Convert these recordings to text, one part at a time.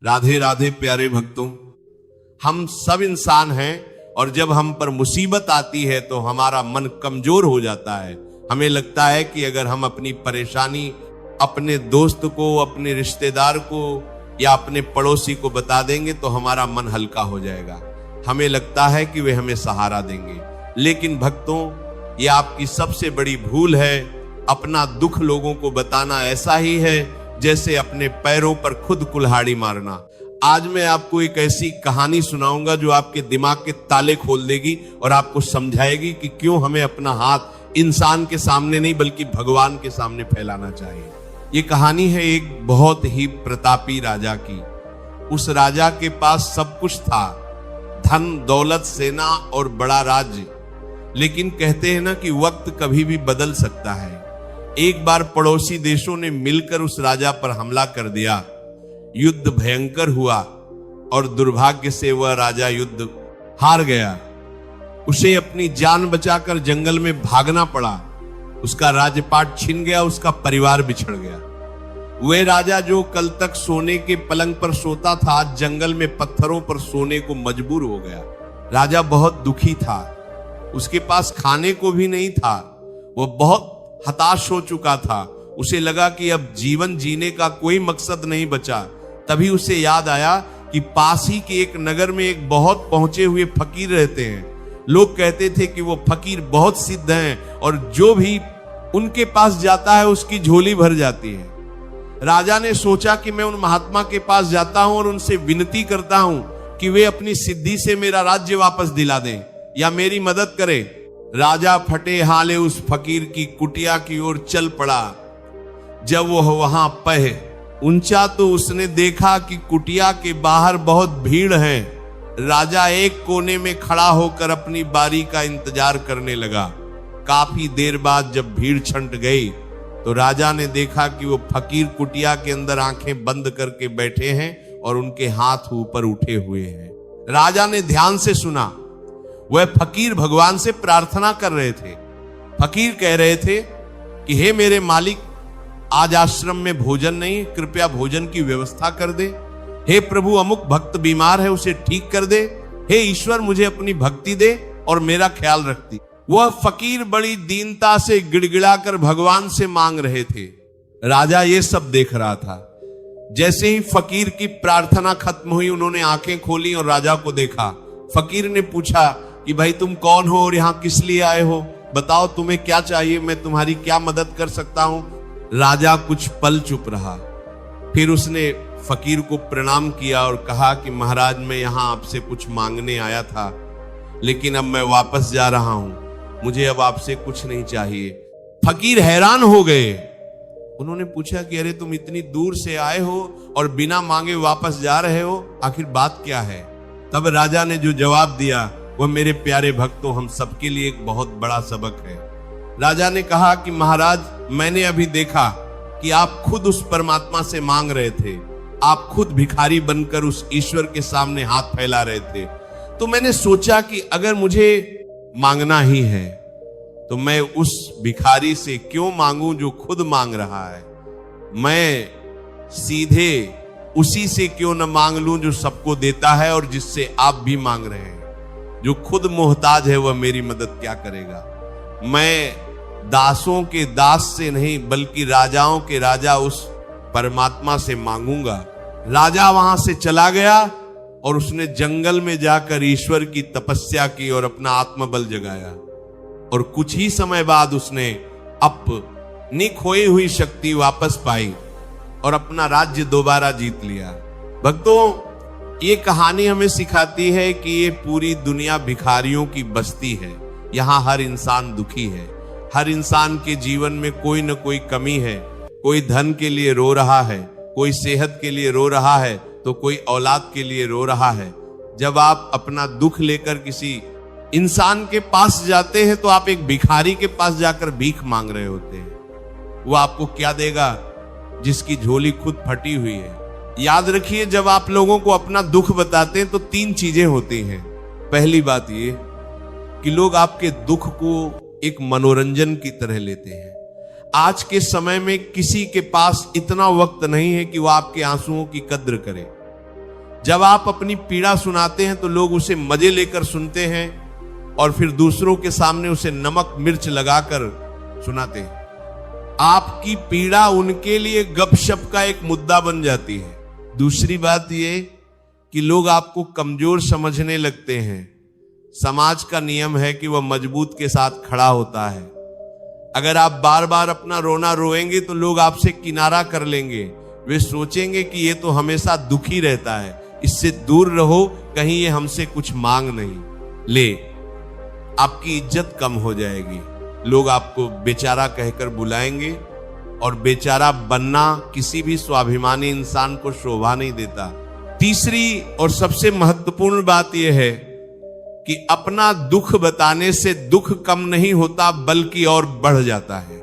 राधे राधे प्यारे भक्तों, हम सब इंसान हैं और जब हम पर मुसीबत आती है तो हमारा मन कमजोर हो जाता है। हमें लगता है कि अगर हम अपनी परेशानी अपने दोस्त को, अपने रिश्तेदार को या अपने पड़ोसी को बता देंगे तो हमारा मन हल्का हो जाएगा। हमें लगता है कि वे हमें सहारा देंगे, लेकिन भक्तों ये आपकी सबसे बड़ी भूल है। अपना दुख लोगों को बताना ऐसा ही है जैसे अपने पैरों पर खुद कुल्हाड़ी मारना। आज मैं आपको एक ऐसी कहानी सुनाऊंगा जो आपके दिमाग के ताले खोल देगी और आपको समझाएगी कि क्यों हमें अपना हाथ इंसान के सामने नहीं बल्कि भगवान के सामने फैलाना चाहिए। ये कहानी है एक बहुत ही प्रतापी राजा की। उस राजा के पास सब कुछ था, धन, दौलत, सेना और बड़ा राज्य। लेकिन कहते हैं ना कि वक्त कभी भी बदल सकता है। एक बार पड़ोसी देशों ने मिलकर उस राजा पर हमला कर दिया। युद्ध भयंकर हुआ और दुर्भाग्य से वह राजा युद्ध हार गया। उसे अपनी जान बचाकर जंगल में भागना पड़ा। उसका राजपाट छिन गया, उसका परिवार बिछड़ गया। वह राजा जो कल तक सोने के पलंग पर सोता था, आज जंगल में पत्थरों पर सोने को मजबूर हो गया। राजा बहुत दुखी था, उसके पास खाने को भी नहीं था। वह बहुत हताश हो चुका था। उसे लगा कि अब जीवन जीने का कोई मकसद नहीं बचा। तभी उसे याद आया कि पास ही के एक नगर में एक बहुत पहुंचे हुए फकीर रहते हैं। लोग कहते थे कि वो फकीर बहुत सिद्ध हैं और जो भी उनके पास जाता है उसकी झोली भर जाती है। राजा ने सोचा कि मैं उन महात्मा के पास जाता हूं और उनसे विनती करता हूं कि वे अपनी सिद्धि से मेरा राज्य वापस दिला दें या मेरी मदद करें। राजा फटे हाले उस फकीर की कुटिया की ओर चल पड़ा। जब वह वहां पहुंचा तो उसने देखा कि कुटिया के बाहर बहुत भीड़ है। राजा एक कोने में खड़ा होकर अपनी बारी का इंतजार करने लगा। काफी देर बाद जब भीड़ छंट गई तो राजा ने देखा कि वो फकीर कुटिया के अंदर आंखें बंद करके बैठे हैं और उनके हाथ ऊपर उठे हुए हैं। राजा ने ध्यान से सुना। वह फकीर भगवान से प्रार्थना कर रहे थे। फकीर कह रहे थे कि हे मेरे मालिक, आज आश्रम में भोजन नहीं, कृपया भोजन की व्यवस्था कर दे। हे प्रभु, अमुक भक्त बीमार है, उसे ठीक कर दे। हे ईश्वर, मुझे अपनी भक्ति दे और मेरा ख्याल रखती। वह फकीर बड़ी दीनता से गिड़गिड़ाकर भगवान से मांग रहे थे। राजा ये सब देख रहा था। जैसे ही फकीर की प्रार्थना खत्म हुई, उन्होंने आंखें खोली और राजा को देखा। फकीर ने पूछा कि भाई तुम कौन हो और यहां किस लिए आए हो? बताओ तुम्हें क्या चाहिए, मैं तुम्हारी क्या मदद कर सकता हूं? राजा कुछ पल चुप रहा। फिर उसने फकीर को प्रणाम किया और कहा कि महाराज, मैं यहां आपसे कुछ मांगने आया था, लेकिन अब मैं वापस जा रहा हूं। मुझे अब आपसे कुछ नहीं चाहिए। फकीर हैरान हो गए। उन्होंने पूछा कि अरे तुम इतनी दूर से आए हो और बिना मांगे वापस जा रहे हो, आखिर बात क्या है? तब राजा ने जो जवाब दिया वह मेरे प्यारे भक्तों हम सबके लिए एक बहुत बड़ा सबक है। राजा ने कहा कि महाराज, मैंने अभी देखा कि आप खुद उस परमात्मा से मांग रहे थे। आप खुद भिखारी बनकर उस ईश्वर के सामने हाथ फैला रहे थे। तो मैंने सोचा कि अगर मुझे मांगना ही है तो मैं उस भिखारी से क्यों मांगूं जो खुद मांग रहा है। मैं सीधे उसी से क्यों न मांग लूं जो सबको देता है और जिससे आप भी मांग रहे हैं। जो खुद मोहताज है वह मेरी मदद क्या करेगा। मैं दासों के दास से नहीं बल्कि राजाओं के राजा उस परमात्मा से मांगूंगा। राजा वहां से चला गया और उसने जंगल में जाकर ईश्वर की तपस्या की और अपना आत्मबल जगाया। और कुछ ही समय बाद उसने अपनी खोई हुई शक्ति वापस पाई और अपना राज्य दोबारा जीत लिया। भक्तों, ये कहानी हमें सिखाती है कि ये पूरी दुनिया भिखारियों की बस्ती है। यहाँ हर इंसान दुखी है। हर इंसान के जीवन में कोई न कोई कमी है। कोई धन के लिए रो रहा है, कोई सेहत के लिए रो रहा है, तो कोई औलाद के लिए रो रहा है। जब आप अपना दुख लेकर किसी इंसान के पास जाते हैं तो आप एक भिखारी के पास जाकर भीख मांग रहे होते हैं। वो आपको क्या देगा? जिसकी झोली खुद फटी हुई है। याद रखिए, जब आप लोगों को अपना दुख बताते हैं तो 3 चीजें होती हैं। पहली बात ये कि लोग आपके दुख को एक मनोरंजन की तरह लेते हैं। आज के समय में किसी के पास इतना वक्त नहीं है कि वो आपके आंसुओं की कद्र करे। जब आप अपनी पीड़ा सुनाते हैं तो लोग उसे मजे लेकर सुनते हैं और फिर दूसरों के सामने उसे नमक मिर्च लगाकर सुनाते हैं। आपकी पीड़ा उनके लिए गपशप का एक मुद्दा बन जाती है। दूसरी बात यह कि लोग आपको कमजोर समझने लगते हैं। समाज का नियम है कि वह मजबूत के साथ खड़ा होता है। अगर आप बार बार अपना रोना रोएंगे तो लोग आपसे किनारा कर लेंगे। वे सोचेंगे कि ये तो हमेशा दुखी रहता है, इससे दूर रहो, कहीं ये हमसे कुछ मांग नहीं ले। आपकी इज्जत कम हो जाएगी। लोग आपको बेचारा कहकर बुलाएंगे और बेचारा बनना किसी भी स्वाभिमानी इंसान को शोभा नहीं देता। तीसरी और सबसे महत्वपूर्ण बात यह है कि अपना दुख बताने से दुख कम नहीं होता बल्कि और बढ़ जाता है।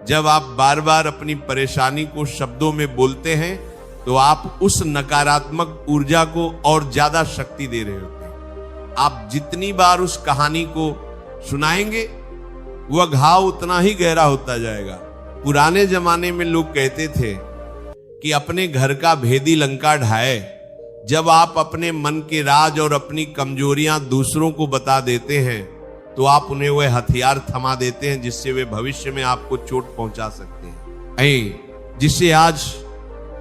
जब आप बार बार अपनी परेशानी को शब्दों में बोलते हैं तो आप उस नकारात्मक ऊर्जा को और ज्यादा शक्ति दे रहे होते हैं। आप जितनी बार उस कहानी को सुनाएंगे वह घाव उतना ही गहरा होता जाएगा। पुराने जमाने में लोग कहते थे कि अपने घर का भेदी लंका ढाए। जब आप अपने मन के राज और अपनी कमजोरियां दूसरों को बता देते हैं तो आप उन्हें वह हथियार थमा देते हैं जिससे वे भविष्य में आपको चोट पहुंचा सकते हैं। जिसे आज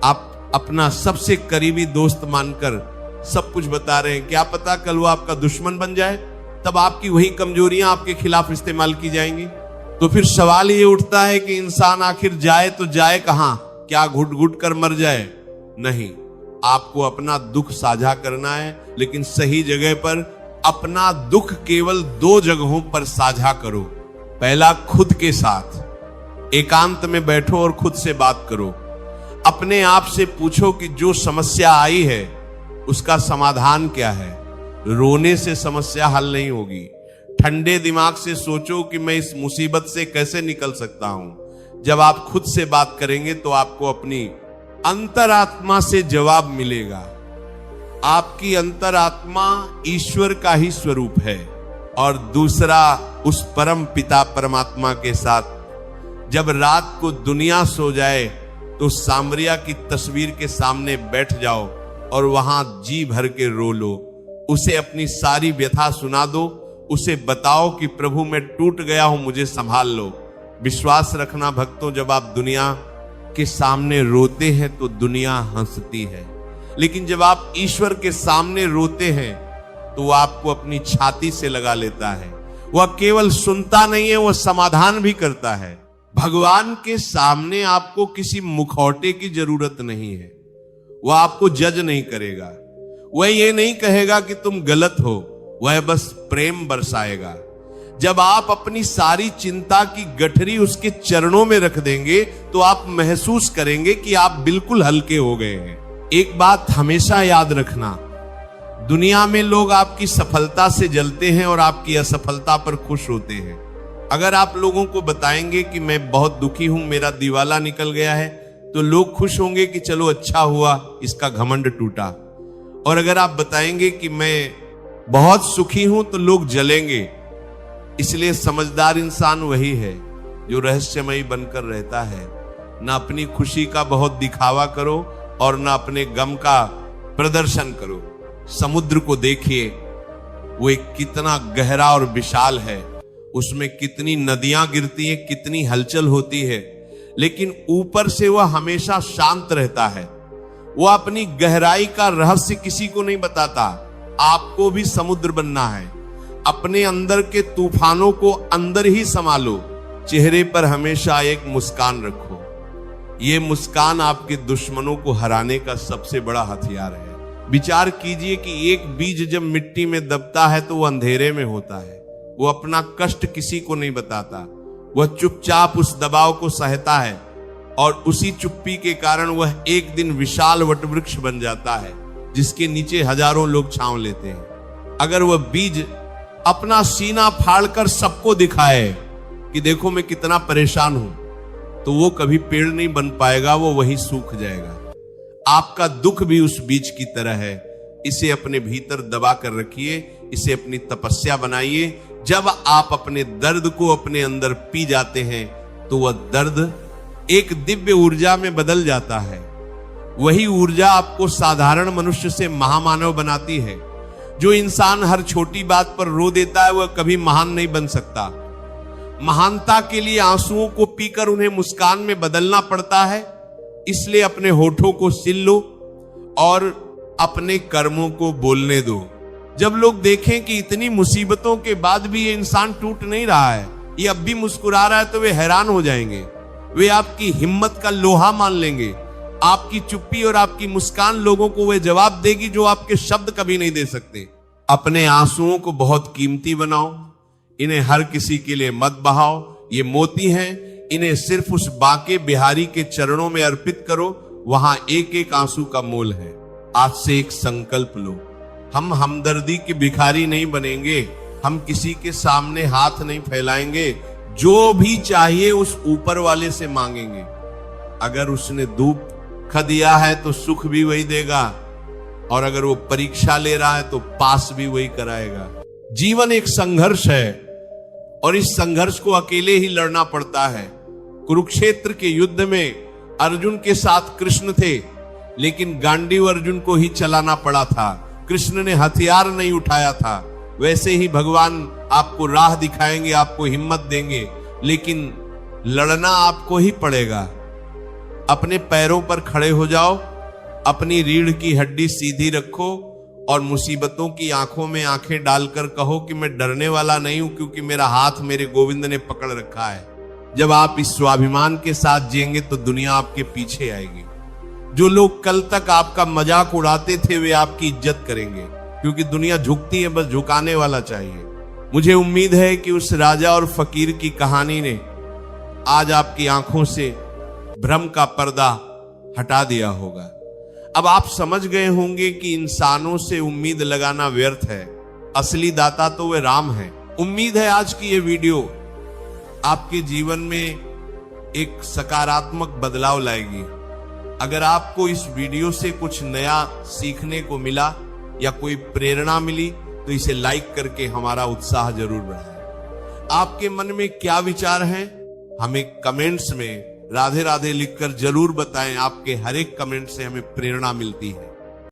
आप अपना सबसे करीबी दोस्त मानकर सब कुछ बता रहे हैं, क्या पता कल वो आपका दुश्मन बन जाए, तब आपकी वही कमजोरियां आपके खिलाफ इस्तेमाल की जाएंगी। तो फिर सवाल ये उठता है कि इंसान आखिर जाए तो जाए कहां? क्या घुट घुट कर मर जाए? नहीं, आपको अपना दुख साझा करना है, लेकिन सही जगह पर। अपना दुख केवल 2 जगहों पर साझा करो। पहला, खुद के साथ एकांत में बैठो और खुद से बात करो। अपने आप से पूछो कि जो समस्या आई है उसका समाधान क्या है। रोने से समस्या हल नहीं होगी। ठंडे दिमाग से सोचो कि मैं इस मुसीबत से कैसे निकल सकता हूं। जब आप खुद से बात करेंगे तो आपको अपनी अंतरात्मा से जवाब मिलेगा। आपकी अंतरात्मा ईश्वर का ही स्वरूप है। और दूसरा, उस परम पिता परमात्मा के साथ जब रात को दुनिया सो जाए तो सामरिया की तस्वीर के सामने बैठ जाओ और वहां जी भर के रो लो। उसे अपनी सारी व्यथा सुना दो। उसे बताओ कि प्रभु मैं टूट गया हूं, मुझे संभाल लो। विश्वास रखना भक्तों, जब आप दुनिया के सामने रोते हैं तो दुनिया हंसती है, लेकिन जब आप ईश्वर के सामने रोते हैं तो वो आपको अपनी छाती से लगा लेता है। वह केवल सुनता नहीं है, वह समाधान भी करता है। भगवान के सामने आपको किसी मुखौटे की जरूरत नहीं है। वह आपको जज नहीं करेगा। वह ये नहीं कहेगा कि तुम गलत हो, वह बस प्रेम बरसाएगा। जब आप अपनी सारी चिंता की गठरी उसके चरणों में रख देंगे तो आप महसूस करेंगे कि आप बिल्कुल हल्के हो गए हैं। एक बात हमेशा याद रखना, दुनिया में लोग आपकी सफलता से जलते हैं और आपकी असफलता पर खुश होते हैं। अगर आप लोगों को बताएंगे कि मैं बहुत दुखी हूं, मेरा दिवाला निकल गया है, तो लोग खुश होंगे कि चलो अच्छा हुआ, इसका घमंड टूटा। और अगर आप बताएंगे कि मैं बहुत सुखी हूं तो लोग जलेंगे। इसलिए समझदार इंसान वही है जो रहस्यमयी बनकर रहता है। ना अपनी खुशी का बहुत दिखावा करो और ना अपने गम का प्रदर्शन करो। समुद्र को देखिए, वो एक कितना गहरा और विशाल है। उसमें कितनी नदियां गिरती हैं, कितनी हलचल होती है, लेकिन ऊपर से वह हमेशा शांत रहता है। वह अपनी गहराई का रहस्य किसी को नहीं बताता। आपको भी समुद्र बनना है। अपने अंदर के तूफानों को अंदर ही संभालो। चेहरे पर हमेशा एक मुस्कान रखो। यह मुस्कान आपके दुश्मनों को हराने का सबसे बड़ा हथियार है। विचार कीजिए कि एक बीज जब मिट्टी में दबता है तो वह अंधेरे में होता है। वो अपना कष्ट किसी को नहीं बताता। वह चुपचाप उस दबाव को सहता है और उसी चुप्पी के कारण वह एक दिन विशाल वटवृक्ष बन जाता है जिसके नीचे हजारों लोग छांव लेते हैं। अगर वह बीज अपना सीना फाड़कर सबको दिखाए कि देखो मैं कितना परेशान हूं, तो वो कभी पेड़ नहीं बन पाएगा, वो वहीं सूख जाएगा। आपका दुख भी उस बीज की तरह है। इसे अपने भीतर दबा कर रखिए, इसे अपनी तपस्या बनाइए। जब आप अपने दर्द को अपने अंदर पी जाते हैं तो वह दर्द एक दिव्य ऊर्जा में बदल जाता है। वही ऊर्जा आपको साधारण मनुष्य से महामानव बनाती है। जो इंसान हर छोटी बात पर रो देता है वह कभी महान नहीं बन सकता। महानता के लिए आंसुओं को पीकर उन्हें मुस्कान में बदलना पड़ता है। इसलिए अपने होठों को सील लो और अपने कर्मों को बोलने दो। जब लोग देखें कि इतनी मुसीबतों के बाद भी ये इंसान टूट नहीं रहा है, ये अब भी मुस्कुरा रहा है, तो वे हैरान हो जाएंगे। वे आपकी हिम्मत का लोहा मान लेंगे। आपकी चुप्पी और आपकी मुस्कान लोगों को वे जवाब देगी जो आपके शब्द कभी नहीं दे सकते। अपने आंसुओं को बहुत कीमती बनाओ। इन्हें हर किसी के लिए मत बहाओ। ये मोती हैं, इन्हें सिर्फ उस बांके बिहारी के चरणों में अर्पित करो। वहां एक एक आंसू का मोल है। आज से एक संकल्प लो, हम हमदर्दी के भिखारी नहीं बनेंगे। हम किसी के सामने हाथ नहीं फैलाएंगे। जो भी चाहिए उस ऊपर वाले से मांगेंगे। अगर उसने दुख दिया है तो सुख भी वही देगा, और अगर वो परीक्षा ले रहा है तो पास भी वही कराएगा। जीवन एक संघर्ष है और इस संघर्ष को अकेले ही लड़ना पड़ता है। कुरुक्षेत्र के युद्ध में अर्जुन के साथ कृष्ण थे, लेकिन गांडीव अर्जुन को ही चलाना पड़ा था। कृष्ण ने हथियार नहीं उठाया था। वैसे ही भगवान आपको राह दिखाएंगे, आपको हिम्मत देंगे, लेकिन लड़ना आपको ही पड़ेगा। अपने पैरों पर खड़े हो जाओ, अपनी रीढ़ की हड्डी सीधी रखो और मुसीबतों की आंखों में आंखें डालकर कहो कि मैं डरने वाला नहीं हूं, क्योंकि मेरा हाथ मेरे गोविंद ने पकड़ रखा है। जब आप इस स्वाभिमान के साथ जिएंगे तो दुनिया आपके पीछे आएगी। जो लोग कल तक आपका मजाक उड़ाते थे वे आपकी इज्जत करेंगे, क्योंकि दुनिया झुकती है, बस झुकाने वाला चाहिए। मुझे उम्मीद है कि उस राजा और फकीर की कहानी ने आज आपकी आंखों से भ्रम का पर्दा हटा दिया होगा। अब आप समझ गए होंगे कि इंसानों से उम्मीद लगाना व्यर्थ है। असली दाता तो वे राम हैं। उम्मीद है आज की ये वीडियो आपके जीवन में एक सकारात्मक बदलाव लाएगी। अगर आपको इस वीडियो से कुछ नया सीखने को मिला या कोई प्रेरणा मिली तो इसे लाइक करके हमारा उत्साह जरूर बढ़ाएं। आपके मन में क्या विचार हैं हमें कमेंट्स में राधे राधे लिखकर जरूर बताएं। आपके हर एक कमेंट से हमें प्रेरणा मिलती है।